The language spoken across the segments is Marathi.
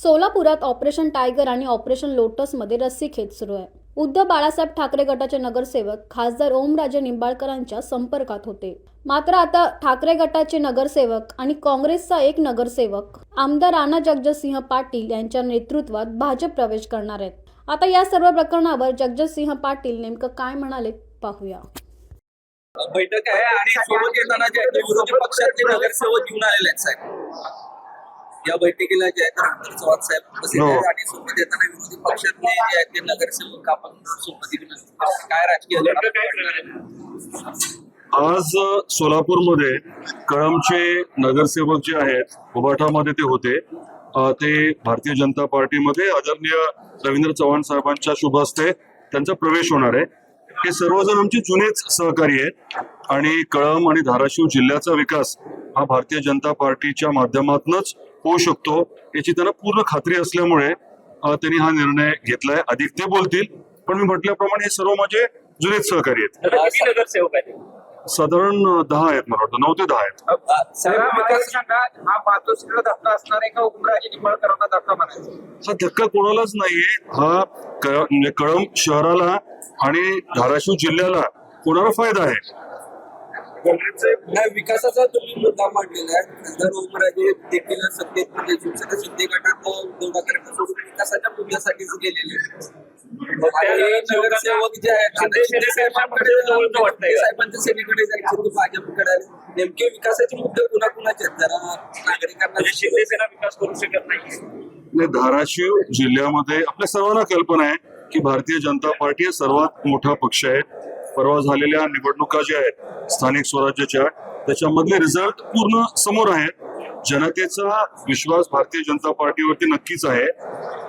सोलापुरात ऑपरेशन टायगर आणि ऑपरेशन लोटसमध्ये रस्सीखेच सुरू आहे. उद्धव बाळासाहेब ठाकरे गटाचे नगरसेवक खासदार ओमराजे निंबाळकरांच्या संपर्कात होते. मात्र आता ठाकरे गटाचे नगरसेवक आणि काँग्रेसचा एक नगरसेवक आमदार राणा जगजितसिंह पाटील यांच्या नेतृत्वात भाजप प्रवेश करणार आहेत. आता या सर्व प्रकरणावर जगजितसिंह पाटील नेमकं काय म्हणाले पाहूया. बैठक आहे आणि सोबत येताना जे विरोधी पक्षाचे नगरसेवक घेऊन आलेले आहेत साहेब. या बैठकीला जे आहेत रामदास चव्हाण साहेब उपस्थित आहेत आणि सोबत येताना विरोधी पक्षातले जे आहेत ते नगरसेवक आपण सोबत घेऊन काय राजकीय लढा काय. आज सोलापूरमध्ये कळमचे नगरसेवक जे आहेत उबाठामध्ये ते होते. ते भारतीय जनता पार्टीमध्ये आदरणीय रवींद्र चव्हाण साहेबांच्या शुभ हस्ते त्यांचा प्रवेश होणार आहे. हे सर्वजण आमचे जुनेच सहकारी आहेत आणि कळम आणि धाराशिव जिल्ह्याचा विकास हा भारतीय जनता पार्टीच्या माध्यमातूनच होऊ शकतो याची त्यांना पूर्ण खात्री असल्यामुळे त्यांनी हा निर्णय घेतलाय. अधिक ते बोलतील, पण मी म्हटल्याप्रमाणे हे सर्व माझे जुनेच सहकारी आहेत. नगरसेवक आहेत साधारण 10 आहेत, मला वाटतं 9 ते 10 आहेत. साहेब. हा मातोश्रीला धक्का असणार आहे का ओमराजे निंबाळकरांना धक्का म्हणायचा? हा धक्का कोणालाच नाहीये. हा म्हणजे कळंब शहराला आणि धाराशिव जिल्ह्याला होणारा फायदा आहे. विकासाचा तुम्ही मुद्दा मांडलेला आहे. खासदार ओमराजे देखील सत्तेत म्हणजे शिवसेना शिंदे गटात उद्धव ठाकरेंना सोडून विकासाच्या मुद्द्यासाठीच गेलेले आहेत. नगरसेवक जे आहेत शिंदे साहेबांच्या सेनेकडे जायचे ते भाजपकडे. नेमके विकासाचे मुद्दे कुणाकुणाचे आहेत? जरा नागरिकांना शिंदे सेना विकास करू शकत नाही. धाराशिव जिल्ह्यामध्ये आपल्या सर्वांना कल्पना आहे की भारतीय जनता पार्टी सर्वात मोठा पक्ष आहे. परवा झालेल्या निवडणुका ज्या आहेत स्थानिक स्वराज्याच्या, त्याच्यामधले रिझल्ट पूर्ण समोर आहेत. जनतेचा विश्वास भारतीय जनता पार्टीवरती नक्कीच आहे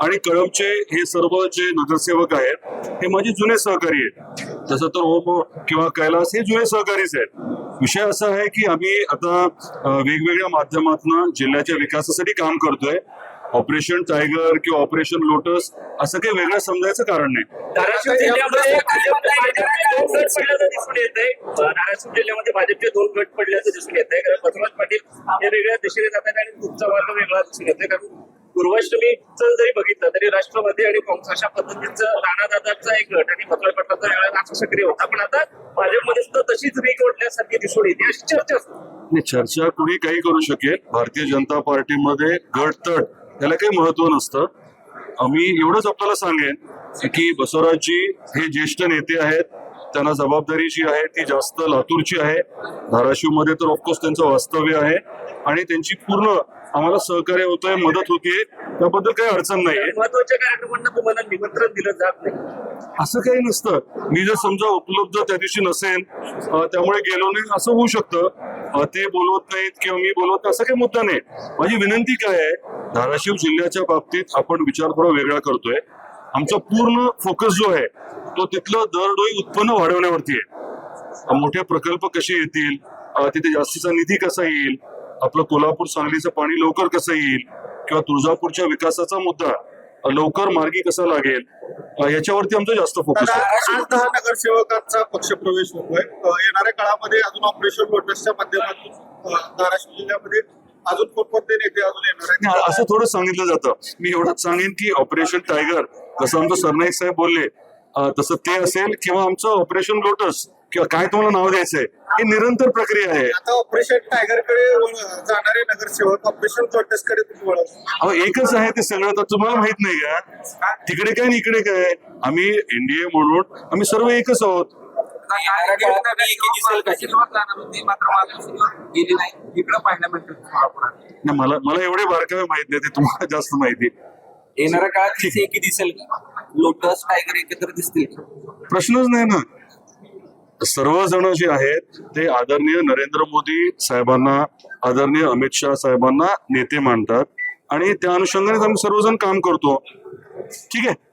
आणि कळमचे हे सर्व जे नगरसेवक आहेत हे माझे जुने सहकारी आहेत. तसं तर ओम किंवा कैलास हे जुने सहकारीच आहेत. विषय असा आहे की आम्ही आता वेगवेगळ्या माध्यमातून जिल्ह्याच्या विकासासाठी काम करतोय. ऑपरेशन टायगर किंवा ऑपरेशन लोटस असं काही वेगळं समजायचं कारण नाही. धाराशिव जिल्ह्यामध्ये दिसून येत आहे. धाराशिव जिल्ह्यामध्ये भाजपचे 2 गट पडल्याचं दिसून येत आहे. कारण बसवराज पाटील हे वेगळ्या दिशेने जात आहेत आणि तुमचा मार्ग वेगळा दिसून येतोय. कारण पूर्वाष्टमीचं जरी बघितलं तरी राष्ट्रवादी आणि काँग्रेस अशा पद्धतीचं राणादादाचा एक गट आणि बसवराज पाटलाचा वेगळा असं सक्रिय होता. पण आता भाजपमध्ये सुद्धा तशीच रीक ओढण्यासारखी दिसून येते अशी चर्चा असते. चर्चा कुणी काही करू शकेल. भारतीय जनता पार्टीमध्ये गट तट त्याला काही महत्व नसतं. आम्ही एवढंच आपल्याला सांगेन की बसवराजजी हे ज्येष्ठ नेते आहेत. त्यांना जबाबदारी जी आहे ती जास्त लातूरची आहे. धाराशिवमध्ये तर ऑफकोर्स त्यांचं वास्तव्य आहे आणि त्यांची पूर्ण आम्हाला सहकार्य होतंय, मदत होतीये, त्याबद्दल काही अडचण नाहीये. महत्वाच्या कार्यक्रमांना तुम्हाला निमंत्रण दिलं जात नाही असं काही नसतं. मी जर समजा उपलब्ध त्या दिवशी नसेन त्यामुळे गेलो नाही असं होऊ शकतं. ते बोलवत नाहीत किंवा मी बोलवत नाही असं काही मुद्दा नाही. माझी विनंती काय आहे, धाराशिव जिल्ह्याच्या बाबतीत आपण विचार थोडा वेगळा करतोय. आमचा पूर्ण फोकस जो आहे तो तिथलं दरडोई उत्पन्न वाढवण्यावरती आहे. मोठे प्रकल्प कसे येतील, तिथे जास्तीचा निधी कसा येईल, आपलं कोल्हापूर सांगलीचं पाणी लवकर कसं येईल किंवा तुळजापूरच्या विकासाचा मुद्दा लवकर मार्गी कसा लागेल याच्यावरती आमचा जास्त फोकस आहे. आज 10 नगरसेवकांचा पक्षप्रवेश होतोय. येणाऱ्या काळामध्ये अजून ऑपरेशन लोटसच्या माध्यमातून धाराशिव जिल्ह्यामध्ये अजून कोणकोणते नेते अजून येणार आहेत असं थोडं सांगितलं जातं. मी एवढंच सांगेन की ऑपरेशन टायगर जसं आमचं सरनाईक साहेब बोलले तसं ते असेल किंवा आमचं ऑपरेशन लोटस किंवा काय तुम्हाला नाव द्यायचंय ही निरंतर प्रक्रिया आहे. आता ऑपरेशन टायगर कडे जाणारे नगरसेवक ऑपरेशन लोटस कडे तुम्ही वळा. एकच आहे ते सगळं. तर तुम्हाला माहित नाही का तिकडे काय आणि इकडे काय? आम्ही एनडीए म्हणून आम्ही सर्व एकच आहोत. मला एवढे बारकावे माहित नाही, ते तुम्हाला जास्त माहिती. येणाऱ्या काळात एकी दिसेल का? लोटस टायगर एकत्र दिसतील? प्रश्नच नाही ना. सर्वजण जे आहेत ते आदरणीय नरेंद्र मोदी साहेबांना, आदरणीय अमित शाह साहेबांना नेते मानतात आणि त्या अनुषंगाने आम्ही सर्वजण काम करतो. ठीक आहे.